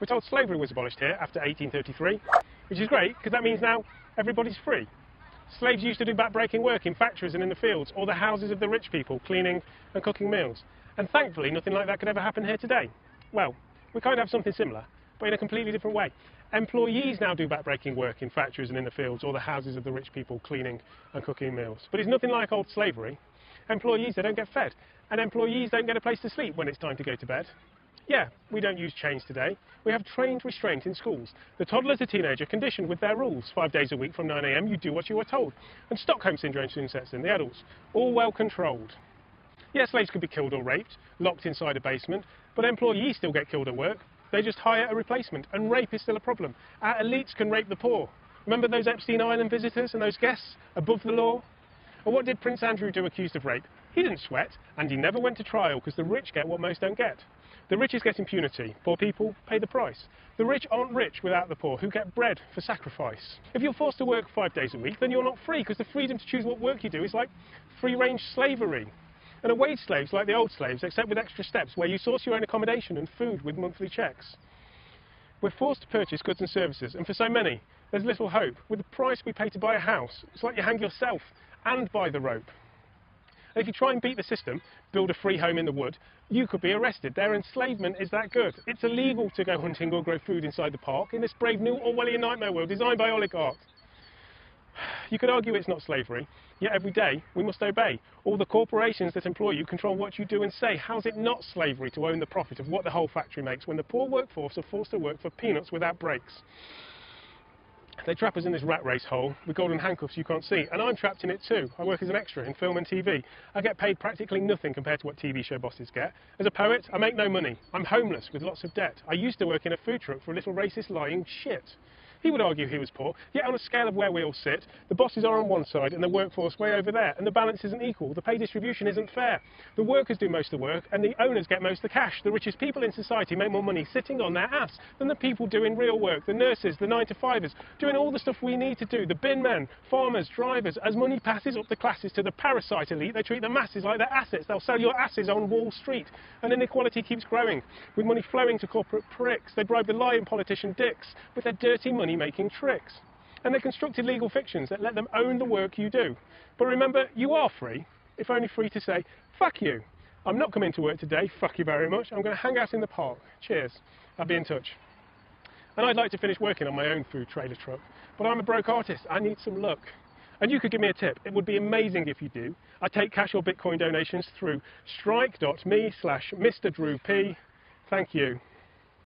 We're told slavery was abolished here after 1833, which is great because that means now everybody's free. Slaves used to do back-breaking work in factories and in the fields, or the houses of the rich people, cleaning and cooking meals. And thankfully, nothing like that could ever happen here today. Well, we kind of have something similar, but in a completely different way. Employees now do back-breaking work in factories and in the fields, or the houses of the rich people, cleaning and cooking meals. But it's nothing like old slavery. Employees, they don't get fed, and employees don't get a place to sleep when it's time to go to bed. Yeah, we don't use chains today. We have trained restraint in schools. The toddler's a teenager conditioned with their rules. 5 days a week from 9 AM, you do what you are told. And Stockholm Syndrome soon sets in, the adults. All well controlled. Yeah, slaves could be killed or raped, locked inside a basement, but employees still get killed at work. They just hire a replacement, and rape is still a problem. Our elites can rape the poor. Remember those Epstein Island visitors and those guests above the law? And what did Prince Andrew do accused of rape? He didn't sweat, and he never went to trial because the rich get what most don't get. The rich get impunity. Poor people pay the price. The rich aren't rich without the poor, who get bread for sacrifice. If you're forced to work 5 days a week, then you're not free, because the freedom to choose what work you do is like free-range slavery. And a wage slave's like the old slaves, except with extra steps, where you source your own accommodation and food with monthly checks. We're forced to purchase goods and services, and for so many, there's little hope. With the price we pay to buy a house, it's like you hang yourself and buy the rope. And if you try and beat the system, build a free home in the wood, you could be arrested. Their enslavement is that good. It's illegal to go hunting or grow food inside the park in this brave new Orwellian nightmare world designed by oligarchs. You could argue it's not slavery, yet every day we must obey. All the corporations that employ you control what you do and say. How's it not slavery to own the profit of what the whole factory makes when the poor workforce are forced to work for peanuts without breaks? They trap us in this rat race hole with golden handcuffs you can't see, and I'm trapped in it too. I work as an extra in film and TV. I get paid practically nothing compared to what TV show bosses get. As a poet, I make no money. I'm homeless with lots of debt. I used to work in a food truck for a little racist lying shit. He would argue he was poor, yet on a scale of where we all sit, the bosses are on one side and the workforce way over there, and the balance isn't equal, the pay distribution isn't fair. The workers do most of the work, and the owners get most of the cash. The richest people in society make more money sitting on their ass than the people doing real work, the nurses, the 9-to-5ers, doing all the stuff we need to do, the bin men, farmers, drivers. As money passes up the classes to the parasite elite, they treat the masses like their assets. They'll sell your asses on Wall Street, and inequality keeps growing, with money flowing to corporate pricks. They bribe the lying politician dicks with their dirty money-making tricks. And they constructed legal fictions that let them own the work you do. But remember, you are free, if only free to say, fuck you. I'm not coming to work today, fuck you very much. I'm going to hang out in the park. Cheers. I'll be in touch. And I'd like to finish working on my own food trailer truck, but I'm a broke artist. I need some luck. And you could give me a tip. It would be amazing if you do. I take cash or Bitcoin donations through strike.me/Mr. Drew P. Thank you.